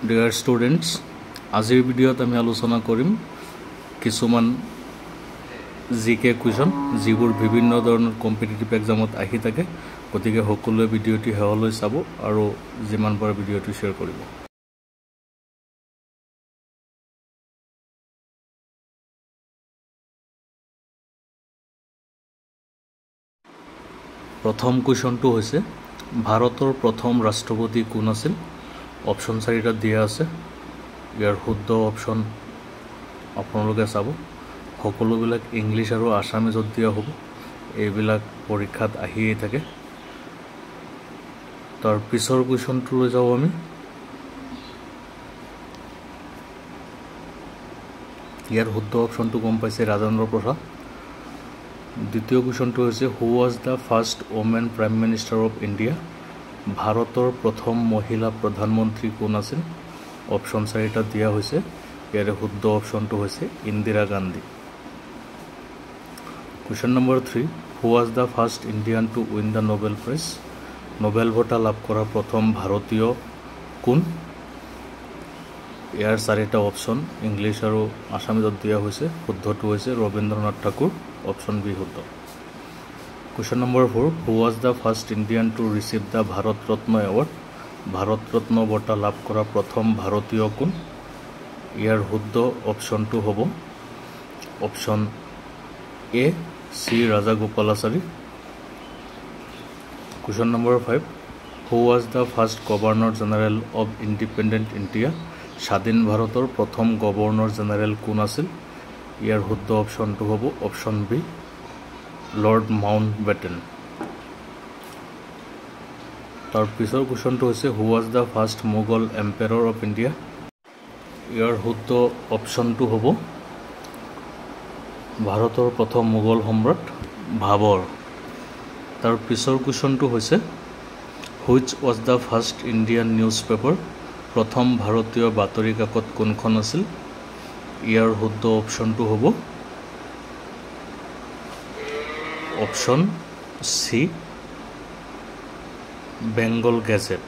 Dear students, আজিৰ ভিডিঅ'ত আমি আলোচনা কৰিম কিছুমান জিকে কুৱেশ্যন যিবোৰ বিভিন্ন ধৰণৰ কম্পিটিটিভ এক্সামত আহি থাকে। গতিকে সকলোৱে ভিডিঅ'টি শেষলৈ চাব আৰু যিমান পাৰে ভিডিঅ'টো শ্বেয়াৰ কৰিব। প্ৰথম কুৱেশ্যনটো হৈছে ভাৰতৰ প্ৰথম ৰাষ্ট্ৰপতি কোন আছিল? অপশ্যন 4টা দিয়া আছে। ইয়াৰ শুদ্ধ অপশ্যন আপোনালোকে চাব। সকলোবিলাক ইংলিছ আৰু আছামিজত দিয়া হ'ব। এইবিলাক পৰীক্ষাত আহিয়ে থাকে। তাৰ পিছৰ কুৱেশ্যনটো লৈ যাওঁ আমি। ইয়াৰ শুদ্ধ অপশ্যনটো গম পাইছে, ৰাজেন্দ্ৰ প্ৰসাদ। দ্বিতীয় কুৱেশ্যনটো হৈছে who was the first women prime minister of India? ভাৰতৰ প্ৰথম মহিলা প্ৰধানমন্ত্ৰী কোন আছিল? অপশ্যন 4টা দিয়া হৈছে। ইয়াৰে শুদ্ধ অপশ্যনটো হৈছে Indira Gandhi. Question number 3, who was the first Indian to win the Nobel prize? Nobel বঁটা লাভ কৰা প্ৰথম ভাৰতীয় কোন? ইয়াৰ 4টা অপশ্যন ইংলিছ আৰু আছামিজত দিয়া হৈছে। শুদ্ধটো হৈছে ৰবীন্দ্ৰনাথ ঠাকুৰ। অপশ্যন বি শুদ্ধ। Question number 4, who was the first Indian to receive the Bharat Ratna award? Bharat Ratna বঁটা লাভ কৰা প্ৰথম ভাৰতীয় কোন? ইয়াৰ শুদ্ধ অপশ্যনটো হ'ব option A, C Rajagopalachari. Question number 5, who was the first governor general of independent India? স্বাধীন ভাৰতৰ প্ৰথম গভৰ্ণৰ জেনেৰেল কোন আছিল? ইয়াৰ শুদ্ধ অপশ্যনটো হ'ব option B, Lord Mountbatten. তাৰ পিছৰ কুৱেশ্যনটো হৈছে who was the first Mughal emperor of India? ইয়াৰ শুদ্ধ অপশ্যনটো হ'ব ভাৰতৰ প্ৰথম মোগল সম্ৰাট বাবৰ। তাৰ পিছৰ কুৱেশ্যনটো হৈছে which was the first Indian news paper? প্ৰথম ভাৰতীয় বাতৰি কাকত কোনখন আছিল? ইয়াৰ শুদ্ধ অপশ্যনটো হ'ব অপশ্যন চি, বেংগল গেজেট।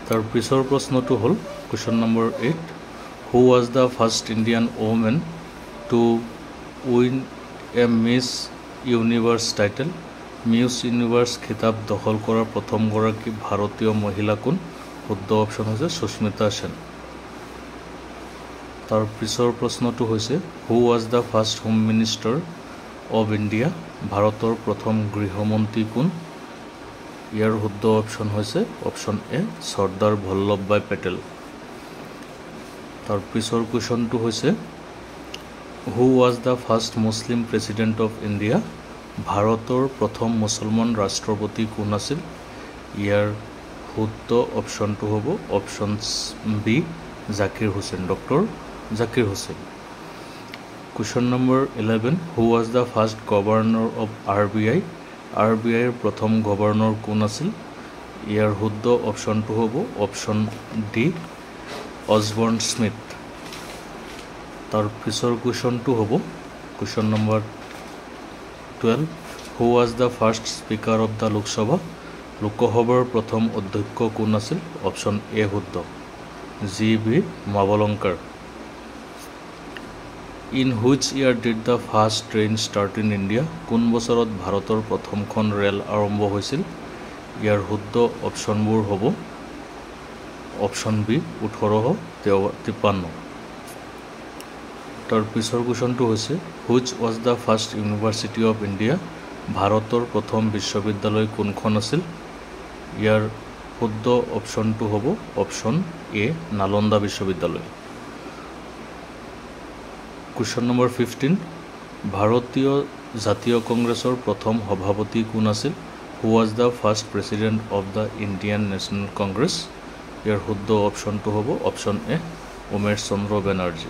তাৰ পিছৰ প্ৰশ্নটো হ'ল question number 8, who was the first Indian women to win A Miss Universe title? Miss Universe খিতাপ দখল কৰা প্ৰথমগৰাকী ভাৰতীয় মহিলা কোন? শুদ্ধ অপশ্যন হৈছে সুস্মিতা সেন। তাৰ পিছৰ প্ৰশ্নটো হৈছে who was the first home minister of India? ভাৰতৰ প্ৰথম গৃহমন্ত্ৰী কোন? ইয়াৰ শুদ্ধ অপশ্যন হৈছে অপশ্যন এ, চৰ্দাৰ বল্লভভাই পেটেল। তাৰ পিছৰ কুৱেশ্যনটো হৈছে who was the first Muslim president of India? ভাৰতৰ প্ৰথম মুছলমান ৰাষ্ট্ৰপতি কোন আছিল? ইয়াৰ শুদ্ধ অপশ্যনটো হ'ব option B, Zakir Hussain, doctor Zakir Hussain. Question number 11, who was the first governor of RBI? RBIৰ প্ৰথম গভৰ্ণৰ কোন আছিল? ইয়াৰ শুদ্ধ অপশ্যনটো হ'ব অপশ্যন ডি, অছবৰ্ণ স্মিথ। তাৰ পিছৰ কুৱেশ্যনটো হ'ব question number 12, who was the first speaker of the Lok Sabha? লোকসভাৰ প্ৰথম অধ্যক্ষ কোন আছিল? অপশ্যন এ শুদ্ধ, GB Mavalankar. In which year did the first train start in India? কোন বছৰত ভাৰতৰ প্ৰথমখন ৰেল আৰম্ভ হৈছিল? ইয়াৰ শুদ্ধ অপশ্যনবোৰ হ'ব অপশ্যন বি, 1853। তাৰ পিছৰ কুৱেশ্যনটো হৈছে which was the first university of India? ভাৰতৰ প্ৰথম বিশ্ববিদ্যালয় কোনখন আছিল? ইয়াৰ শুদ্ধ অপশ্যনটো হ'ব অপশ্যন এ, নালন্দা বিশ্ববিদ্যালয়। কুৱেশ্যন নম্বৰ 15, ভাৰতীয় জাতীয় কংগ্ৰেছৰ প্ৰথম সভাপতি কোন আছিল? Who was the first president of the Indian National Congress? ইয়াৰ শুদ্ধ অপশ্যনটো হ'ব option A, Umesh Chandra Banerjee.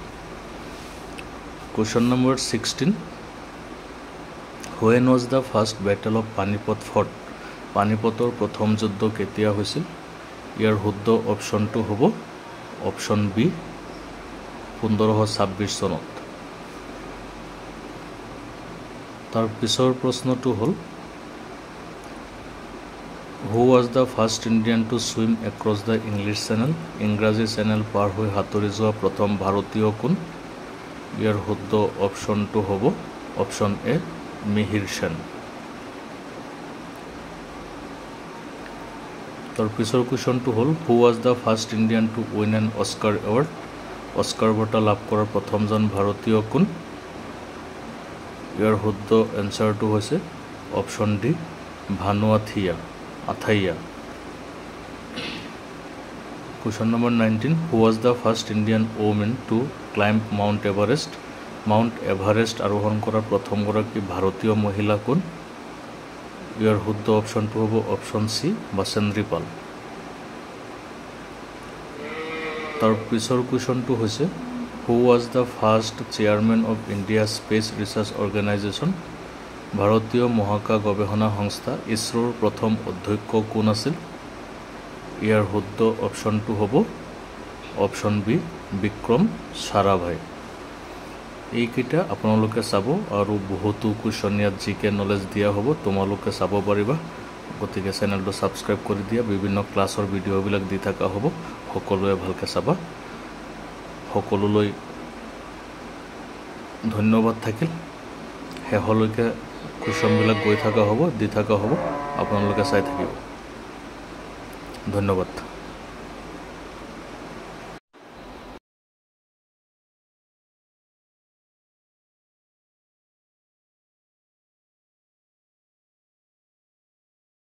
Question number 16, when was the first battle of Panipat fought? পানিপটৰ প্ৰথম যুদ্ধ কেতিয়া হৈছিল? ইয়াৰ শুদ্ধ অপশ্যনটো হ'ব অপশ্যন বি, 1526 চনত। তাৰ পিছৰ প্ৰশ্নটো হ'ল who was the first Indian to swim across the English channel? ইংৰাজী চেনেল পাৰ হৈ সাঁতুৰি যোৱা প্ৰথম ভাৰতীয় কোন? ইয়াৰ শুদ্ধ অপশ্যনটো হ'ব অপশ্যন এ মিহিৰ সেন। তাৰ পিছৰ কুৱেশ্যনটো হ'ল who was the first Indian to win N Oscar award? Oscar বঁটা লাভ কৰা প্ৰথমজন ভাৰতীয় কোন? ইয়াৰ শুদ্ধ এনচাৰটো হৈছে option D Bhanu Athaiya. Question number 19 who was the first Indian women to climb mount Everest? Mount Everest আৰোহণ কৰা প্ৰথমগৰাকী ভাৰতীয় মহিলা কোন? ইয়াৰ শুদ্ধ অপশ্যনটো হ'ব অপশ্যন চি বাচেন্দ্ৰী পাল। তাৰ পিছৰ কুৱেশ্যনটো হৈছে who was the first chairman of India space research organisation? ভাৰতীয় মহাকাশ গৱেষণা সংস্থা ইছৰোৰ প্ৰথম অধ্যক্ষ কোন আছিল? ইয়াৰ শুদ্ধ অপশ্যনটো হ'ব অপশ্যন বি বিক্ৰম সাৰাভাই। এইকেইটা আপোনালোকে চাব আৰু বহুতো কুৱেশ্যন ইয়াত জিকে নলেজ দিয়া হ'ব, তোমালোকে চাব পাৰিবা। গতিকে চেনেলটো ছাবস্ক্ৰাইব কৰি দিয়া, বিভিন্ন ক্লাছৰ ভিডিঅ'বিলাক দি থকা হ'ব, সকলোৱে ভালকৈ চাবা। সকলোলৈ ধন্যবাদ থাকিল। শেষলৈকে কুৱেশ্যনবিলাক গৈ থকা হ'ব, দি থকা হ'ব, আপোনালোকে চাই থাকিব। ধন্যবাদ।